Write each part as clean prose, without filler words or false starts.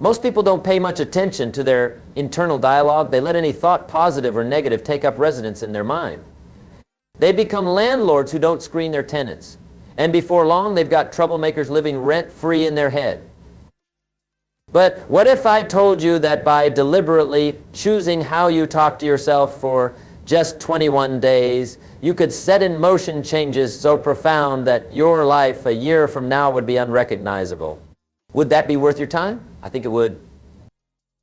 Most people don't pay much attention to their internal dialogue. They let any thought, positive or negative, take up residence in their mind. They become landlords who don't screen their tenants. And before long, they've got troublemakers living rent-free in their head. But what if I told you that by deliberately choosing how you talk to yourself for just 21 days, you could set in motion changes so profound that your life a year from now would be unrecognizable? Would that be worth your time? I think it would.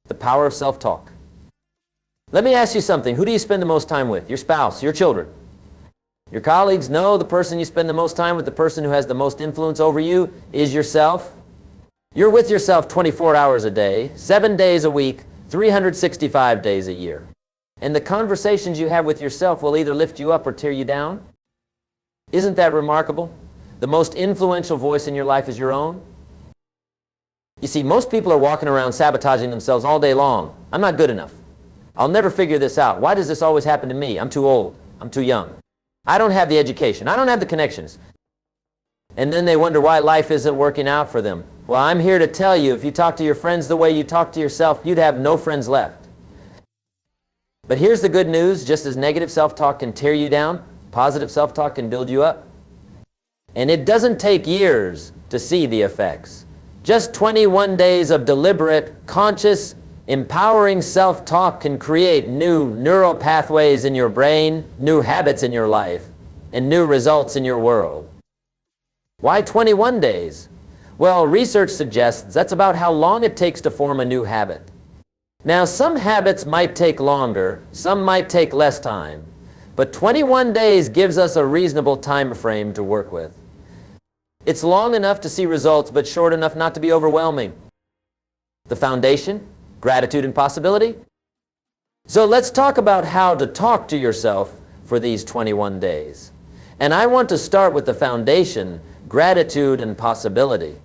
The power of self-talk. Let me ask you something. Who do you spend the most time with? Your spouse, your children, your colleagues? No, the person you spend the most time with, the person who has the most influence over you, is yourself. You're with yourself 24 hours a day, 7 days a week, 365 days a year. And the conversations you have with yourself will either lift you up or tear you down. Isn't that remarkable? The most influential voice in your life is your own. You see, most people are walking around sabotaging themselves all day long. I'm not good enough. I'll never figure this out. Why does this always happen to me? I'm too old. I'm too young. I don't have the education. I don't have the connections. And then they wonder why life isn't working out for them. Well, I'm here to tell you, if you talk to your friends the way you talk to yourself, you'd have no friends left. But here's the good news. Just as negative self-talk can tear you down, positive self-talk can build you up. And it doesn't take years to see the effects. Just 21 days of deliberate, conscious, empowering self-talk can create new neural pathways in your brain, new habits in your life, and new results in your world. Why 21 days? Well, research suggests that's about how long it takes to form a new habit. Now, some habits might take longer, some might take less time, but 21 days gives us a reasonable time frame to work with. It's long enough to see results, but short enough not to be overwhelming. The foundation, gratitude and possibility. So let's talk about how to talk to yourself for these 21 days. And I want to start with the foundation, gratitude and possibility.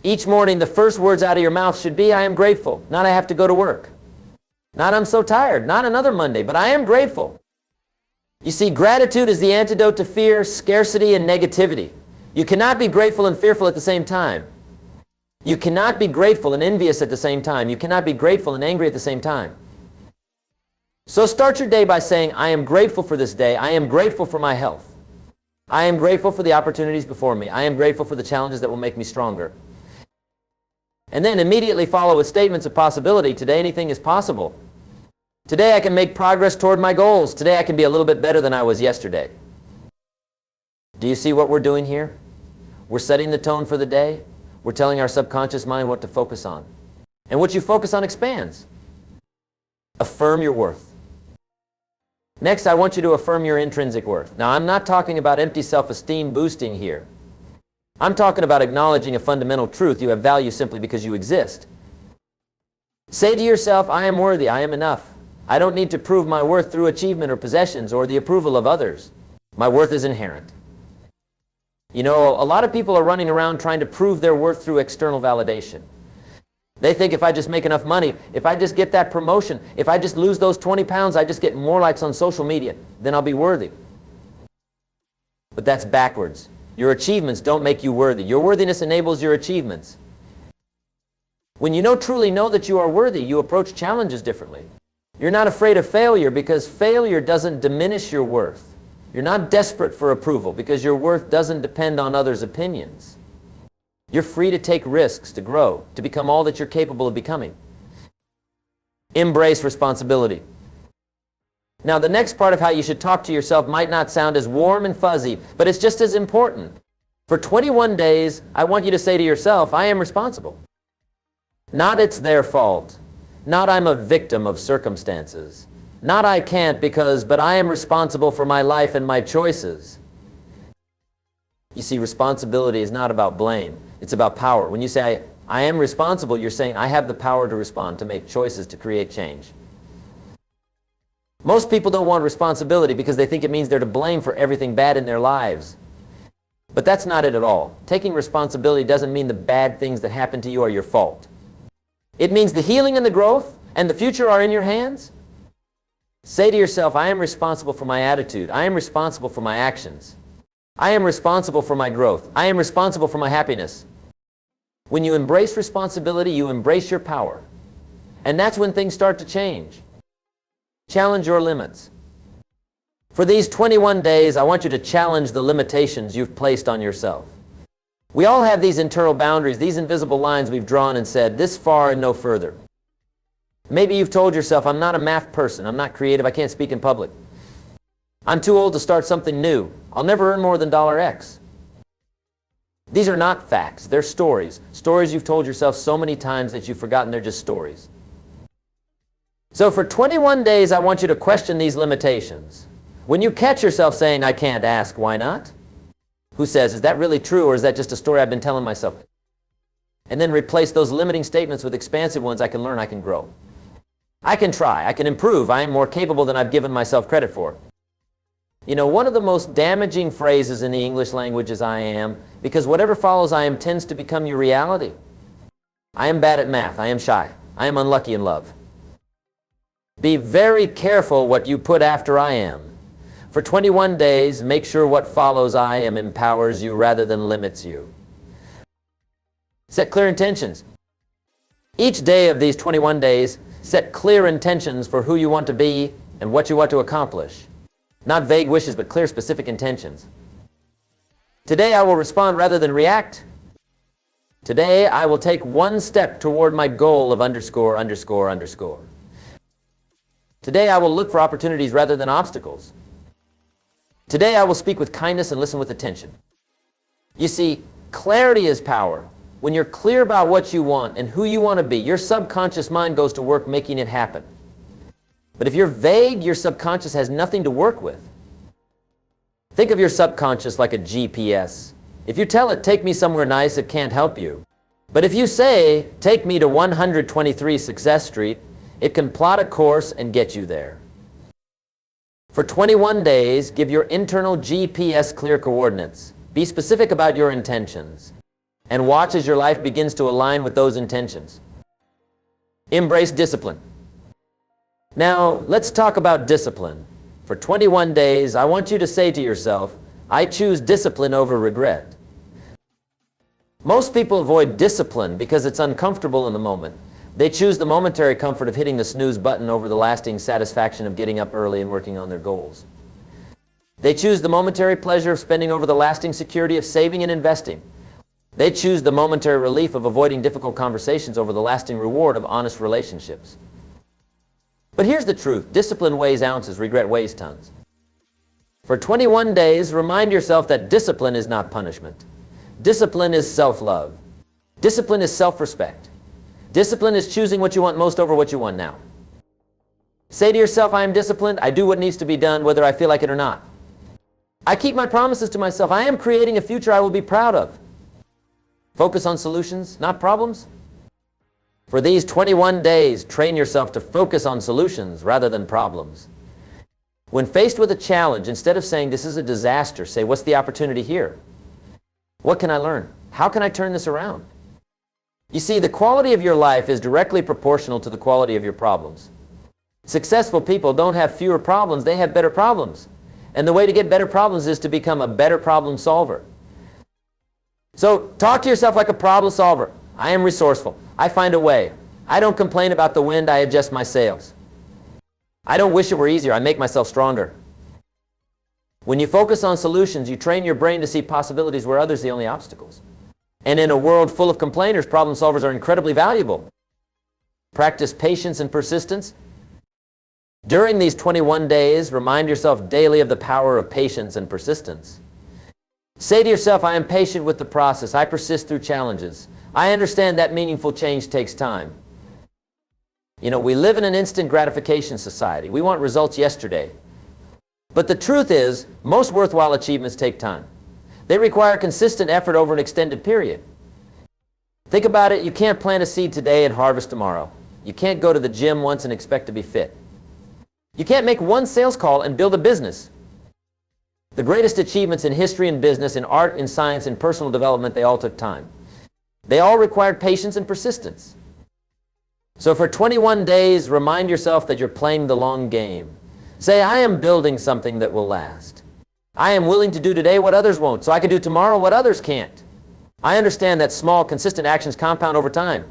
Each morning, the first words out of your mouth should be, I am grateful, not I have to go to work. Not I'm so tired, not another Monday, but I am grateful. You see, gratitude is the antidote to fear, scarcity, and negativity. You cannot be grateful and fearful at the same time. You cannot be grateful and envious at the same time. You cannot be grateful and angry at the same time. So start your day by saying, I am grateful for this day. I am grateful for my health. I am grateful for the opportunities before me. I am grateful for the challenges that will make me stronger. And then immediately follow with statements of possibility. Today anything is possible. Today I can make progress toward my goals. Today I can be a little bit better than I was yesterday. Do you see what we're doing here? We're setting the tone for the day. We're telling our subconscious mind what to focus on. And what you focus on expands. Affirm your worth. Next, I want you to affirm your intrinsic worth. Now, I'm not talking about empty self-esteem boosting here. I'm talking about acknowledging a fundamental truth. You have value simply because you exist. Say to yourself, I am worthy, I am enough. I don't need to prove my worth through achievement or possessions or the approval of others. My worth is inherent. You know, a lot of people are running around trying to prove their worth through external validation. They think if I just make enough money, if I just get that promotion, if I just lose those 20 pounds, I just get more likes on social media, then I'll be worthy. But that's backwards. Your achievements don't make you worthy. Your worthiness enables your achievements. When you truly know that you are worthy, you approach challenges differently. You're not afraid of failure because failure doesn't diminish your worth. You're not desperate for approval because your worth doesn't depend on others' opinions. You're free to take risks, to grow, to become all that you're capable of becoming. Embrace responsibility. Now, the next part of how you should talk to yourself might not sound as warm and fuzzy, but it's just as important. For 21 days, I want you to say to yourself, I am responsible. Not it's their fault. Not I'm a victim of circumstances. Not I can't because, but I am responsible for my life and my choices. You see, responsibility is not about blame. It's about power. When you say, I am responsible, you're saying, I have the power to respond, to make choices, to create change. Most people don't want responsibility because they think it means they're to blame for everything bad in their lives. But that's not it at all. Taking responsibility doesn't mean the bad things that happen to you are your fault. It means the healing and the growth and the future are in your hands. Say to yourself, I am responsible for my attitude. I am responsible for my actions. I am responsible for my growth. I am responsible for my happiness. When you embrace responsibility, you embrace your power. And that's when things start to change. Challenge your limits. For these 21 days, I want you to challenge the limitations you've placed on yourself. We all have these internal boundaries, these invisible lines we've drawn and said, this far and no further. Maybe you've told yourself, I'm not a math person, I'm not creative, I can't speak in public. I'm too old to start something new. I'll never earn more than $X. These are not facts, they're stories. Stories you've told yourself so many times that you've forgotten they're just stories. So for 21 days, I want you to question these limitations. When you catch yourself saying, I can't, ask, why not? Who says, is that really true, or is that just a story I've been telling myself? And then replace those limiting statements with expansive ones. I can learn, I can grow. I can try, I can improve, I am more capable than I've given myself credit for. You know, one of the most damaging phrases in the English language is I am, because whatever follows I am tends to become your reality. I am bad at math, I am shy, I am unlucky in love. Be very careful what you put after I am. For 21 days, make sure what follows I am empowers you rather than limits you. Set clear intentions. Each day of these 21 days, set clear intentions for who you want to be and what you want to accomplish. Not vague wishes, but clear, specific intentions. Today I will respond rather than react. Today I will take one step toward my goal of underscore, underscore, underscore. Today I will look for opportunities rather than obstacles. Today I will speak with kindness and listen with attention. You see, clarity is power. When you're clear about what you want and who you want to be, your subconscious mind goes to work making it happen. But if you're vague, your subconscious has nothing to work with. Think of your subconscious like a GPS. If you tell it, take me somewhere nice, it can't help you. But if you say, take me to 123 Success Street, it can plot a course and get you there. For 21 days, give your internal GPS clear coordinates. Be specific about your intentions. And watch as your life begins to align with those intentions. Embrace discipline. Now, let's talk about discipline. For 21 days, I want you to say to yourself, I choose discipline over regret. Most people avoid discipline because it's uncomfortable in the moment. They choose the momentary comfort of hitting the snooze button over the lasting satisfaction of getting up early and working on their goals. They choose the momentary pleasure of spending over the lasting security of saving and investing. They choose the momentary relief of avoiding difficult conversations over the lasting reward of honest relationships. But here's the truth. Discipline weighs ounces, regret weighs tons. For 21 days, remind yourself that discipline is not punishment. Discipline is self-love. Discipline is self-respect. Discipline is choosing what you want most over what you want now. Say to yourself, I am disciplined. I do what needs to be done, whether I feel like it or not. I keep my promises to myself. I am creating a future I will be proud of. Focus on solutions, not problems. For these 21 days, train yourself to focus on solutions rather than problems. When faced with a challenge, instead of saying this is a disaster, say what's the opportunity here? What can I learn? How can I turn this around? You see, the quality of your life is directly proportional to the quality of your problems. Successful people don't have fewer problems, they have better problems. And the way to get better problems is to become a better problem solver. So talk to yourself like a problem solver. I am resourceful. I find a way. I don't complain about the wind, I adjust my sails. I don't wish it were easier, I make myself stronger. When you focus on solutions, you train your brain to see possibilities where others see only obstacles. And in a world full of complainers, problem solvers are incredibly valuable. Practice patience and persistence. During these 21 days, remind yourself daily of the power of patience and persistence. Say to yourself, I am patient with the process. I persist through challenges. I understand that meaningful change takes time. You know, we live in an instant gratification society. We want results yesterday. But the truth is, most worthwhile achievements take time. They require consistent effort over an extended period. Think about it, you can't plant a seed today and harvest tomorrow. You can't go to the gym once and expect to be fit. You can't make one sales call and build a business. The greatest achievements in history and business, in art, in science, in personal development, they all took time. They all required patience and persistence. So for 21 days, remind yourself that you're playing the long game. Say, I am building something that will last. I am willing to do today what others won't, so I can do tomorrow what others can't. I understand that small, consistent actions compound over time.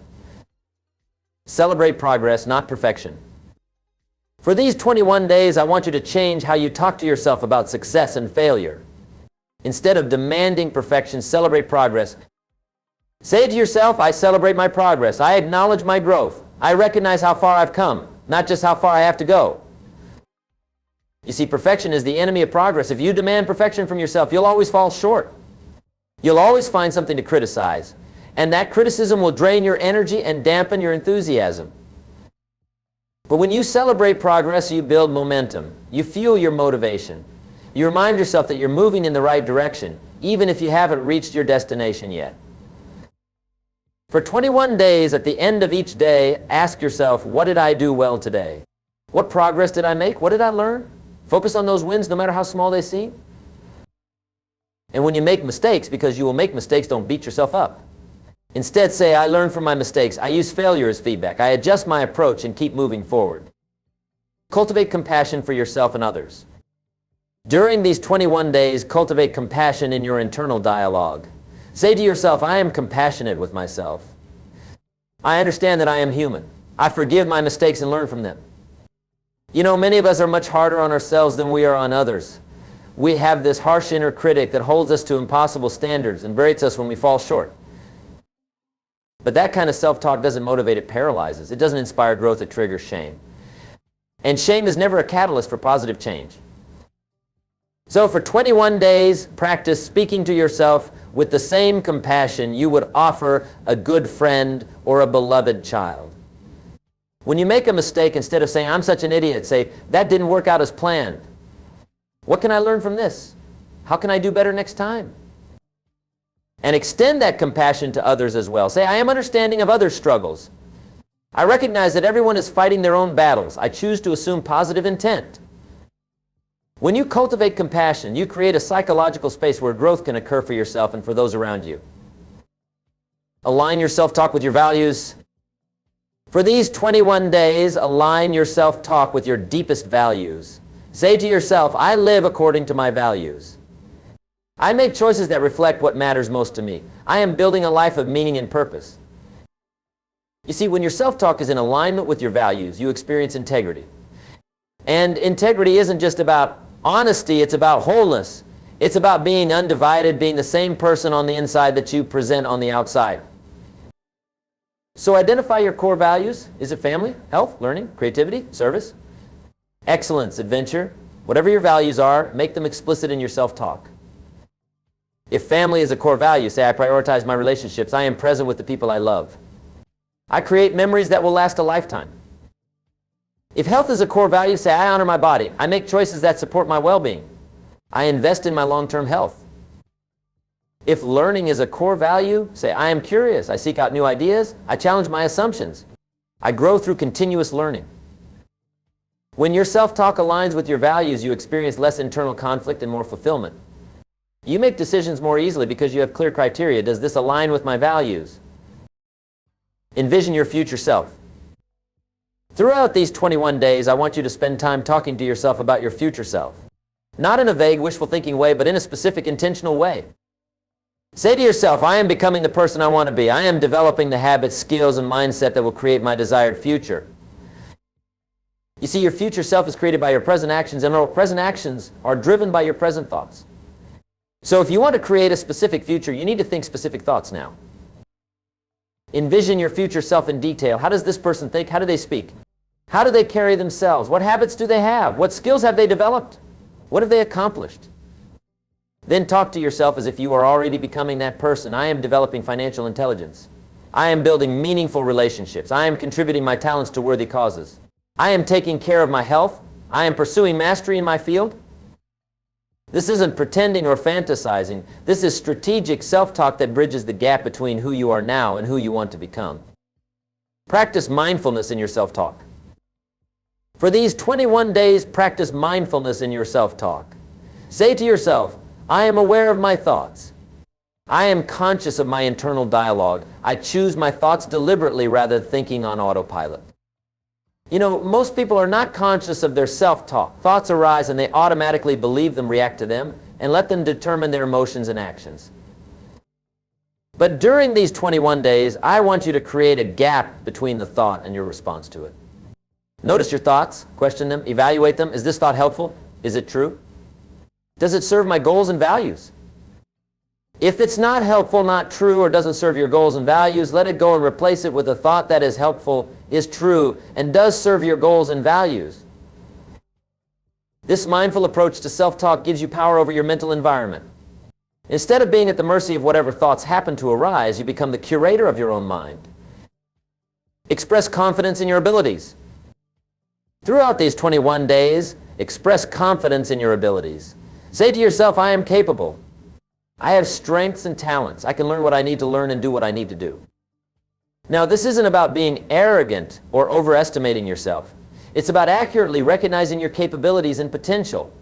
Celebrate progress, not perfection. For these 21 days, I want you to change how you talk to yourself about success and failure. Instead of demanding perfection, celebrate progress. Say to yourself, I celebrate my progress. I acknowledge my growth. I recognize how far I've come, not just how far I have to go. You see, perfection is the enemy of progress. If you demand perfection from yourself, you'll always fall short. You'll always find something to criticize. And that criticism will drain your energy and dampen your enthusiasm. But when you celebrate progress, you build momentum. You fuel your motivation. You remind yourself that you're moving in the right direction, even if you haven't reached your destination yet. For 21 days, at the end of each day, ask yourself, what did I do well today? What progress did I make? What did I learn? Focus on those wins, no matter how small they seem. And when you make mistakes, because you will make mistakes, don't beat yourself up. Instead, say, I learned from my mistakes. I use failure as feedback. I adjust my approach and keep moving forward. Cultivate compassion for yourself and others. During these 21 days, cultivate compassion in your internal dialogue. Say to yourself, I am compassionate with myself. I understand that I am human. I forgive my mistakes and learn from them. You know, many of us are much harder on ourselves than we are on others. We have this harsh inner critic that holds us to impossible standards and berates us when we fall short. But that kind of self-talk doesn't motivate, it paralyzes. It doesn't inspire growth, it triggers shame. And shame is never a catalyst for positive change. So for 21 days, practice speaking to yourself with the same compassion you would offer a good friend or a beloved child. When you make a mistake, instead of saying, I'm such an idiot, say, that didn't work out as planned. What can I learn from this? How can I do better next time? And extend that compassion to others as well. Say, I am understanding of others' struggles. I recognize that everyone is fighting their own battles. I choose to assume positive intent. When you cultivate compassion, you create a psychological space where growth can occur for yourself and for those around you. Align your self-talk with your values. For these 21 days, align your self-talk with your deepest values. Say to yourself, I live according to my values. I make choices that reflect what matters most to me. I am building a life of meaning and purpose. You see, when your self-talk is in alignment with your values, you experience integrity. And integrity isn't just about honesty, it's about wholeness. It's about being undivided, being the same person on the inside that you present on the outside. So identify your core values. Is it family, health, learning, creativity, service, excellence, adventure? Whatever your values are, make them explicit in your self-talk. If family is a core value, say, I prioritize my relationships. I am present with the people I love. I create memories that will last a lifetime. If health is a core value, say, I honor my body. I make choices that support my well-being. I invest in my long-term health. If learning is a core value, say, I am curious. I seek out new ideas. I challenge my assumptions. I grow through continuous learning. When your self-talk aligns with your values, you experience less internal conflict and more fulfillment. You make decisions more easily because you have clear criteria. Does this align with my values? Envision your future self. Throughout these 21 days, I want you to spend time talking to yourself about your future self. Not in a vague, wishful thinking way, but in a specific, intentional way. Say to yourself, I am becoming the person I want to be. I am developing the habits, skills, and mindset that will create my desired future. You see, your future self is created by your present actions, and our present actions are driven by your present thoughts. So if you want to create a specific future, you need to think specific thoughts now. Envision your future self in detail. How does this person think? How do they speak? How do they carry themselves? What habits do they have? What skills have they developed? What have they accomplished? Then talk to yourself as if you are already becoming that person. I am developing financial intelligence. I am building meaningful relationships. I am contributing my talents to worthy causes. I am taking care of my health. I am pursuing mastery in my field. This isn't pretending or fantasizing. This is strategic self-talk that bridges the gap between who you are now and who you want to become. Practice mindfulness in your self-talk. For these 21 days, practice mindfulness in your self-talk. Say to yourself, I am aware of my thoughts. I am conscious of my internal dialogue. I choose my thoughts deliberately rather than thinking on autopilot. You know, most people are not conscious of their self-talk. Thoughts arise and they automatically believe them, react to them, and let them determine their emotions and actions. But during these 21 days, I want you to create a gap between the thought and your response to it. Notice your thoughts, question them, evaluate them. Is this thought helpful? Is it true? Does it serve my goals and values? If it's not helpful, not true, or doesn't serve your goals and values, let it go and replace it with a thought that is helpful, is true, and does serve your goals and values. This mindful approach to self-talk gives you power over your mental environment. Instead of being at the mercy of whatever thoughts happen to arise, you become the curator of your own mind. Express confidence in your abilities. Throughout these 21 days, express confidence in your abilities. Say to yourself, I am capable. I have strengths and talents. I can learn what I need to learn and do what I need to do. Now, this isn't about being arrogant or overestimating yourself. It's about accurately recognizing your capabilities and potential.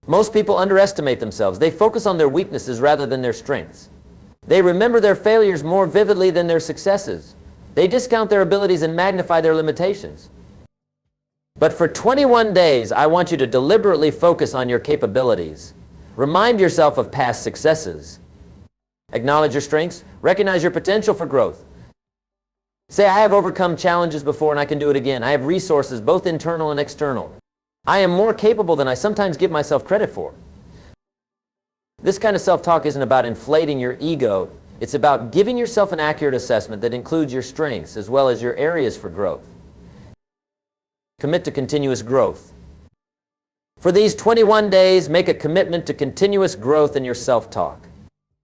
Most people underestimate themselves. They focus on their weaknesses rather than their strengths. They remember their failures more vividly than their successes. They discount their abilities and magnify their limitations. But for 21 days, I want you to deliberately focus on your capabilities. Remind yourself of past successes. Acknowledge your strengths. Recognize your potential for growth. Say, I have overcome challenges before and I can do it again. I have resources, both internal and external. I am more capable than I sometimes give myself credit for. This kind of self-talk isn't about inflating your ego. It's about giving yourself an accurate assessment that includes your strengths as well as your areas for growth. Commit to continuous growth. For these 21 days, make a commitment to continuous growth in your self-talk.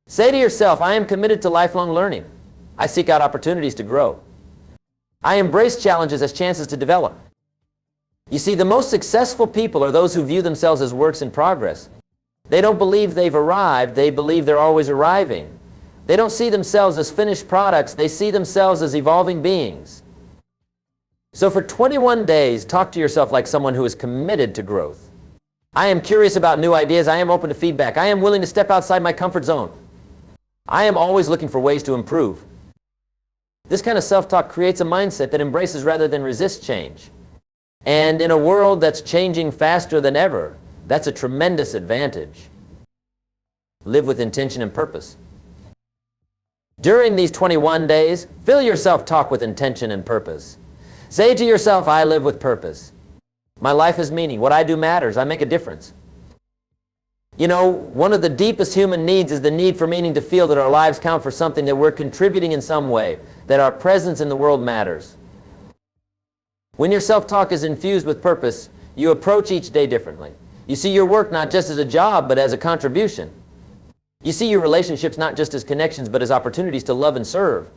Say to yourself, I am committed to lifelong learning. I seek out opportunities to grow. I embrace challenges as chances to develop. You see, the most successful people are those who view themselves as works in progress. They don't believe they've arrived, they believe they're always arriving. They don't see themselves as finished products, they see themselves as evolving beings. So for 21 days, talk to yourself like someone who is committed to growth. I am curious about new ideas, I am open to feedback, I am willing to step outside my comfort zone. I am always looking for ways to improve. This kind of self-talk creates a mindset that embraces rather than resists change. And in a world that's changing faster than ever, that's a tremendous advantage. Live with intention and purpose. During these 21 days, fill your self-talk with intention and purpose. Say to yourself, I live with purpose. My life has meaning. What I do matters. I make a difference. You know, one of the deepest human needs is the need for meaning to feel that our lives count for something, that we're contributing in some way, that our presence in the world matters. When your self-talk is infused with purpose, you approach each day differently. You see your work not just as a job, but as a contribution. You see your relationships not just as connections, but as opportunities to love and serve.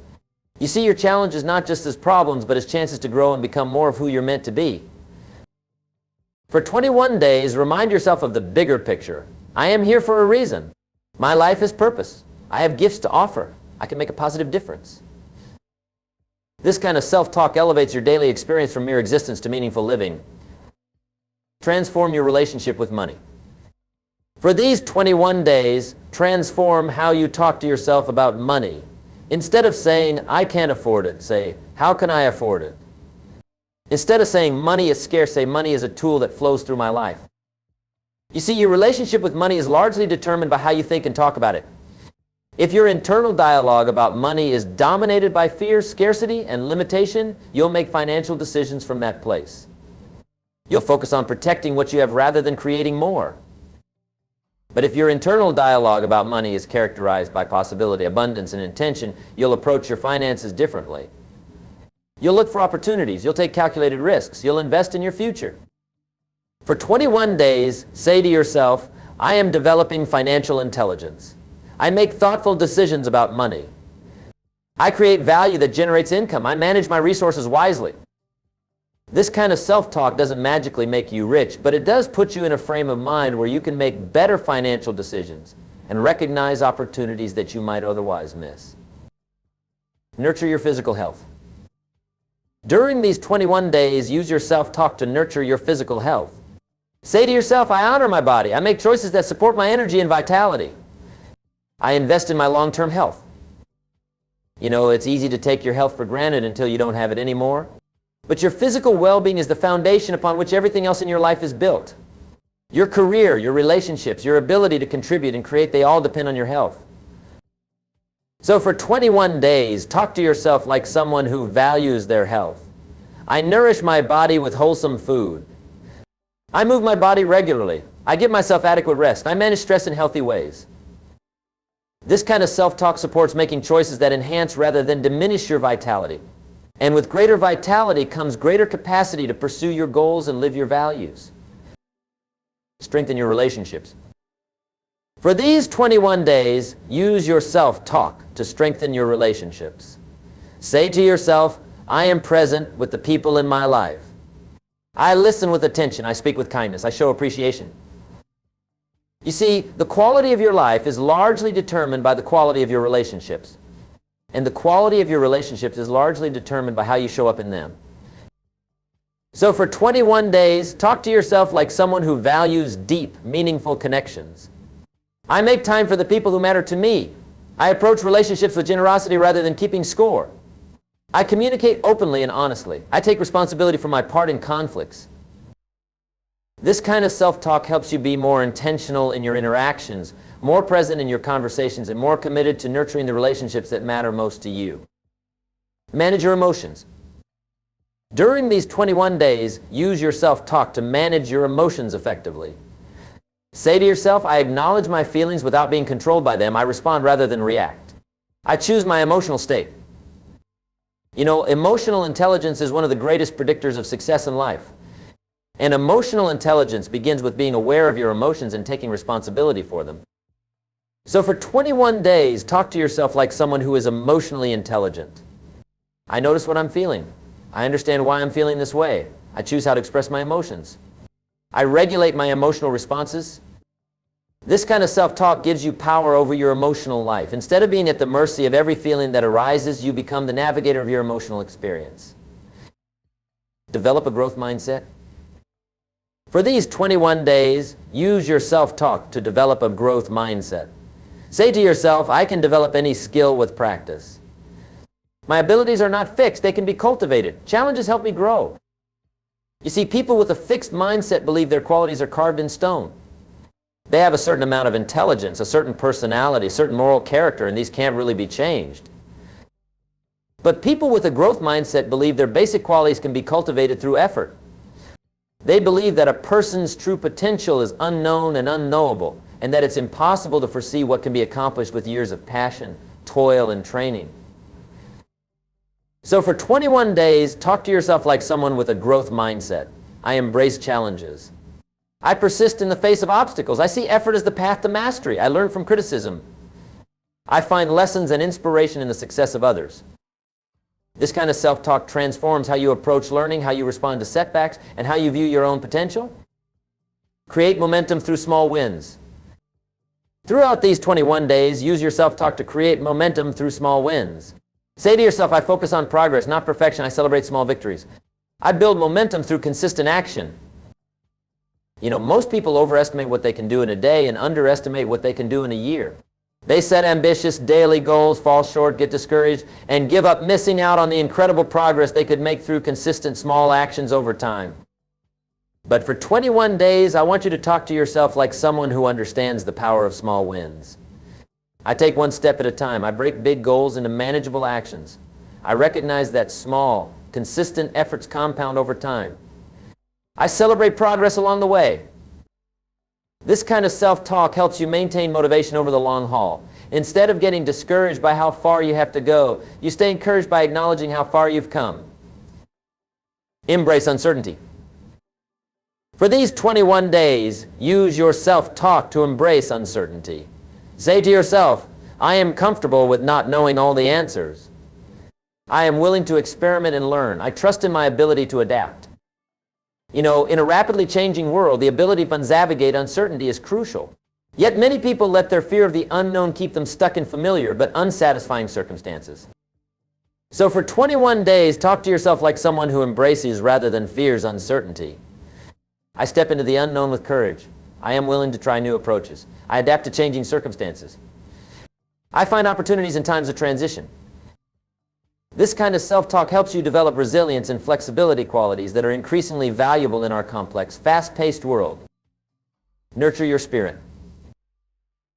You see your challenges not just as problems, but as chances to grow and become more of who you're meant to be. For 21 days, remind yourself of the bigger picture. I am here for a reason. My life has purpose. I have gifts to offer. I can make a positive difference. This kind of self-talk elevates your daily experience from mere existence to meaningful living. Transform your relationship with money. For these 21 days, transform how you talk to yourself about money. Instead of saying, I can't afford it, say, how can I afford it? Instead of saying, money is scarce, say, money is a tool that flows through my life. You see, your relationship with money is largely determined by how you think and talk about it. If your internal dialogue about money is dominated by fear, scarcity, and limitation, you'll make financial decisions from that place. You'll focus on protecting what you have rather than creating more. But if your internal dialogue about money is characterized by possibility, abundance, and intention, you'll approach your finances differently. You'll look for opportunities. You'll take calculated risks. You'll invest in your future. For 21 days, say to yourself, I am developing financial intelligence. I make thoughtful decisions about money. I create value that generates income. I manage my resources wisely. This kind of self-talk doesn't magically make you rich, but it does put you in a frame of mind where you can make better financial decisions and recognize opportunities that you might otherwise miss. Nurture your physical health. During these 21 days, use your self-talk to nurture your physical health. Say to yourself, I honor my body. I make choices that support my energy and vitality. I invest in my long-term health. You know, it's easy to take your health for granted until you don't have it anymore. But your physical well-being is the foundation upon which everything else in your life is built. Your career, your relationships, your ability to contribute and create, they all depend on your health. So for 21 days, talk to yourself like someone who values their health. I nourish my body with wholesome food. I move my body regularly. I give myself adequate rest. I manage stress in healthy ways. This kind of self-talk supports making choices that enhance rather than diminish your vitality. And with greater vitality comes greater capacity to pursue your goals and live your values. Strengthen your relationships. For these 21 days, use your self-talk to strengthen your relationships. Say to yourself, I am present with the people in my life. I listen with attention. I speak with kindness. I show appreciation. You see, the quality of your life is largely determined by the quality of your relationships. And the quality of your relationships is largely determined by how you show up in them. So for 21 days, talk to yourself like someone who values deep, meaningful connections. I make time for the people who matter to me. I approach relationships with generosity rather than keeping score. I communicate openly and honestly. I take responsibility for my part in conflicts. This kind of self-talk helps you be more intentional in your interactions, more present in your conversations, and more committed to nurturing the relationships that matter most to you. Manage your emotions. During these 21 days, use your self-talk to manage your emotions effectively. Say to yourself, I acknowledge my feelings without being controlled by them. I respond rather than react. I choose my emotional state. You know, emotional intelligence is one of the greatest predictors of success in life. And emotional intelligence begins with being aware of your emotions and taking responsibility for them. So for 21 days, talk to yourself like someone who is emotionally intelligent. I notice what I'm feeling. I understand why I'm feeling this way. I choose how to express my emotions. I regulate my emotional responses. This kind of self-talk gives you power over your emotional life. Instead of being at the mercy of every feeling that arises, you become the navigator of your emotional experience. Develop a growth mindset. For these 21 days, use your self-talk to develop a growth mindset. Say to yourself, I can develop any skill with practice. My abilities are not fixed, they can be cultivated. Challenges help me grow. You see, people with a fixed mindset believe their qualities are carved in stone. They have a certain amount of intelligence, a certain personality, a certain moral character, and these can't really be changed. But people with a growth mindset believe their basic qualities can be cultivated through effort. They believe that a person's true potential is unknown and unknowable, and that it's impossible to foresee what can be accomplished with years of passion, toil, and training. So for 21 days, talk to yourself like someone with a growth mindset. I embrace challenges. I persist in the face of obstacles. I see effort as the path to mastery. I learn from criticism. I find lessons and inspiration in the success of others. This kind of self-talk transforms how you approach learning, how you respond to setbacks, and how you view your own potential. Create momentum through small wins. Throughout these 21 days, use your self-talk to create momentum through small wins. Say to yourself, I focus on progress, not perfection. I celebrate small victories. I build momentum through consistent action. You know, most people overestimate what they can do in a day and underestimate what they can do in a year. They set ambitious daily goals, fall short, get discouraged, and give up missing out on the incredible progress they could make through consistent small actions over time. But for 21 days, I want you to talk to yourself like someone who understands the power of small wins. I take one step at a time. I break big goals into manageable actions. I recognize that small, consistent efforts compound over time. I celebrate progress along the way. This kind of self-talk helps you maintain motivation over the long haul. Instead of getting discouraged by how far you have to go, you stay encouraged by acknowledging how far you've come. Embrace uncertainty. For these 21 days, use your self-talk to embrace uncertainty. Say to yourself, I am comfortable with not knowing all the answers. I am willing to experiment and learn. I trust in my ability to adapt. You know, in a rapidly changing world, the ability to navigate uncertainty is crucial. Yet many people let their fear of the unknown keep them stuck in familiar but unsatisfying circumstances. So for 21 days, talk to yourself like someone who embraces rather than fears uncertainty. I step into the unknown with courage. I am willing to try new approaches. I adapt to changing circumstances. I find opportunities in times of transition. This kind of self-talk helps you develop resilience and flexibility qualities that are increasingly valuable in our complex, fast-paced world. Nurture your spirit.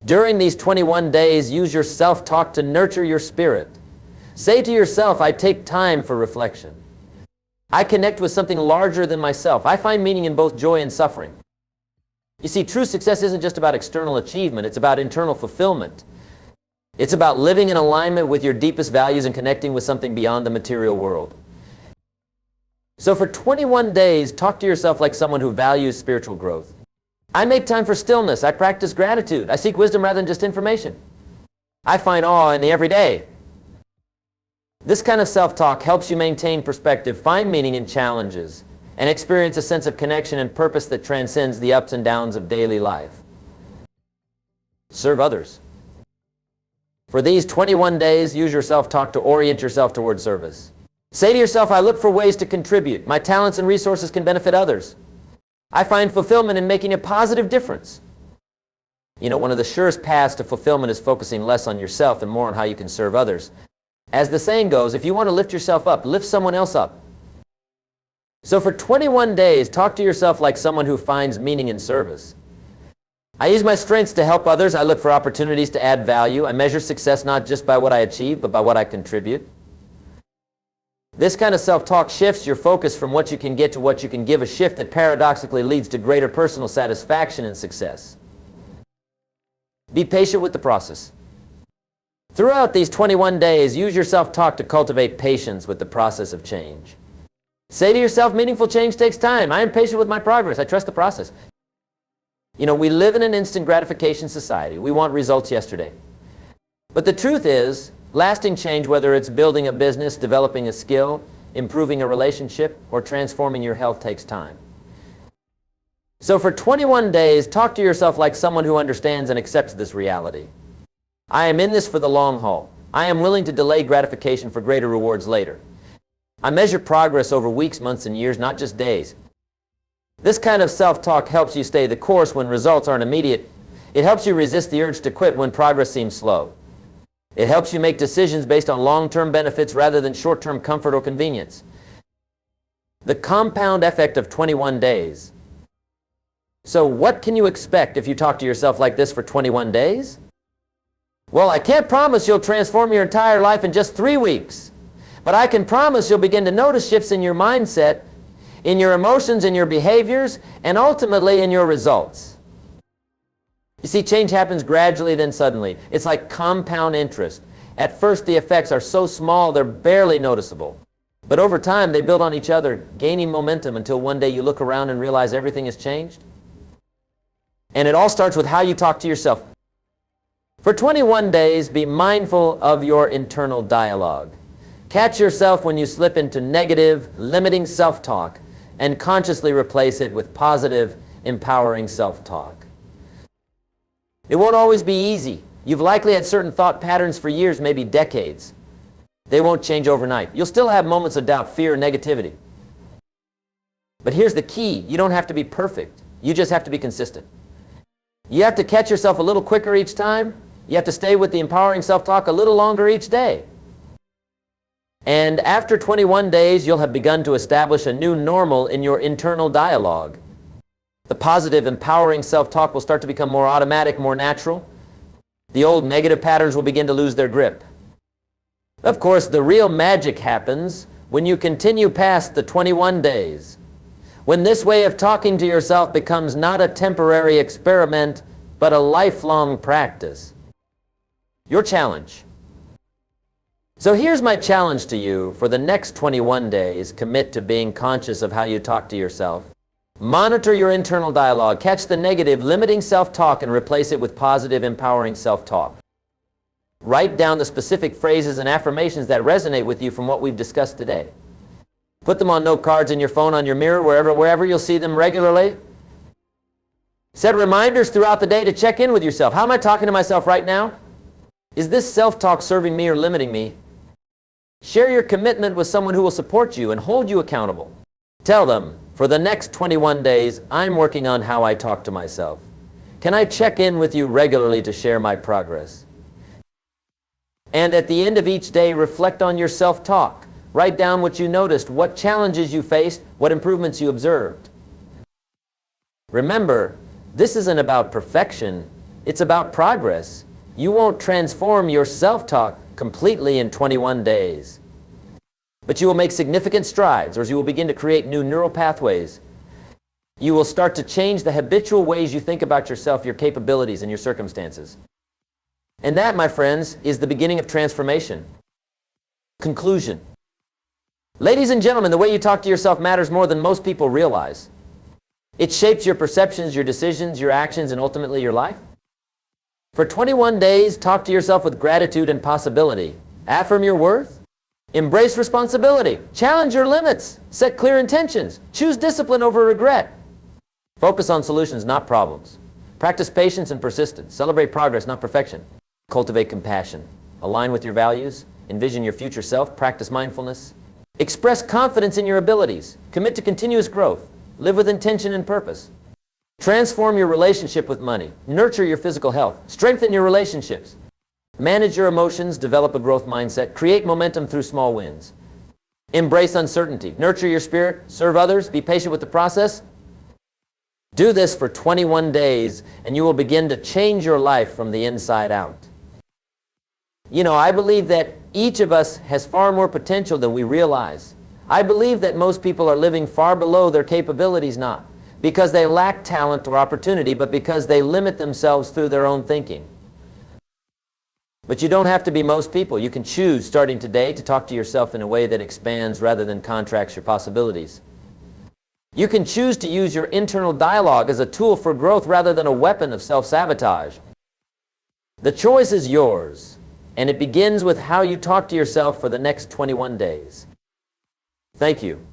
During these 21 days, use your self-talk to nurture your spirit. Say to yourself, I take time for reflection. I connect with something larger than myself. I find meaning in both joy and suffering. You see, true success isn't just about external achievement. It's about internal fulfillment. It's about living in alignment with your deepest values and connecting with something beyond the material world. So for 21 days, talk to yourself like someone who values spiritual growth. I make time for stillness. I practice gratitude. I seek wisdom rather than just information. I find awe in the everyday. This kind of self-talk helps you maintain perspective, find meaning in challenges, and experience a sense of connection and purpose that transcends the ups and downs of daily life. Serve others. For these 21 days, use your self-talk to orient yourself toward service. Say to yourself, I look for ways to contribute. My talents and resources can benefit others. I find fulfillment in making a positive difference. You know, one of the surest paths to fulfillment is focusing less on yourself and more on how you can serve others. As the saying goes, if you want to lift yourself up, lift someone else up. So for 21 days, talk to yourself like someone who finds meaning in service. I use my strengths to help others. I look for opportunities to add value. I measure success not just by what I achieve, but by what I contribute. This kind of self-talk shifts your focus from what you can get to what you can give, a shift that paradoxically leads to greater personal satisfaction and success. Be patient with the process. Throughout these 21 days, use your self-talk to cultivate patience with the process of change. Say to yourself, meaningful change takes time. I am patient with my progress. I trust the process. You know, we live in an instant gratification society. We want results yesterday. But the truth is, lasting change, whether it's building a business, developing a skill, improving a relationship, or transforming your health, takes time. So for 21 days, talk to yourself like someone who understands and accepts this reality. I am in this for the long haul. I am willing to delay gratification for greater rewards later. I measure progress over weeks, months, and years, not just days. This kind of self-talk helps you stay the course when results aren't immediate. It helps you resist the urge to quit when progress seems slow. It helps you make decisions based on long-term benefits rather than short-term comfort or convenience. The compound effect of 21 days. So what can you expect if you talk to yourself like this for 21 days? Well, I can't promise you'll transform your entire life in just 3 weeks. But I can promise you'll begin to notice shifts in your mindset, in your emotions, in your behaviors, and ultimately in your results. You see, change happens gradually, then suddenly. It's like compound interest. At first, the effects are so small, they're barely noticeable. But over time, they build on each other, gaining momentum until one day you look around and realize everything has changed. And it all starts with how you talk to yourself. For 21 days, be mindful of your internal dialogue. Catch yourself when you slip into negative, limiting self-talk and consciously replace it with positive, empowering self-talk. It won't always be easy. You've likely had certain thought patterns for years, maybe decades. They won't change overnight. You'll still have moments of doubt, fear, and negativity. But here's the key. You don't have to be perfect. You just have to be consistent. You have to catch yourself a little quicker each time. You have to stay with the empowering self-talk a little longer each day. And after 21 days, you'll have begun to establish a new normal in your internal dialogue. The positive, empowering self-talk will start to become more automatic, more natural. The old negative patterns will begin to lose their grip. Of course, the real magic happens when you continue past the 21 days. When this way of talking to yourself becomes not a temporary experiment, but a lifelong practice. Your challenge. So here's my challenge to you for the next 21 days. Commit to being conscious of how you talk to yourself. Monitor your internal dialogue. Catch the negative, limiting self-talk and replace it with positive, empowering self-talk. Write down the specific phrases and affirmations that resonate with you from what we've discussed today. Put them on note cards in your phone, on your mirror, wherever you'll see them regularly. Set reminders throughout the day to check in with yourself. How am I talking to myself right now? Is this self-talk serving me or limiting me? Share your commitment with someone who will support you and hold you accountable. Tell them, for the next 21 days, I'm working on how I talk to myself. Can I check in with you regularly to share my progress? And at the end of each day, reflect on your self-talk. Write down what you noticed, what challenges you faced, what improvements you observed. Remember, this isn't about perfection. It's about progress. You won't transform your self-talk completely in 21 days. But you will make significant strides, or you will begin to create new neural pathways. You will start to change the habitual ways you think about yourself, your capabilities, and your circumstances. And that, my friends, is the beginning of transformation. Conclusion. Ladies and gentlemen, the way you talk to yourself matters more than most people realize. It shapes your perceptions, your decisions, your actions, and ultimately your life. For 21 days, talk to yourself with gratitude and possibility. Affirm your worth. Embrace responsibility. Challenge your limits. Set clear intentions. Choose discipline over regret. Focus on solutions, not problems. Practice patience and persistence. Celebrate progress, not perfection. Cultivate compassion. Align with your values. Envision your future self. Practice mindfulness. Express confidence in your abilities. Commit to continuous growth. Live with intention and purpose. Transform your relationship with money. Nurture your physical health. Strengthen your relationships. Manage your emotions. Develop a growth mindset. Create momentum through small wins. Embrace uncertainty. Nurture your spirit. Serve others. Be patient with the process. Do this for 21 days, and you will begin to change your life from the inside out. You know, I believe that each of us has far more potential than we realize. I believe that most people are living far below their capabilities, not because they lack talent or opportunity, but because they limit themselves through their own thinking. But you don't have to be most people. You can choose, starting today, to talk to yourself in a way that expands rather than contracts your possibilities. You can choose to use your internal dialogue as a tool for growth rather than a weapon of self-sabotage. The choice is yours, and it begins with how you talk to yourself for the next 21 days. Thank you.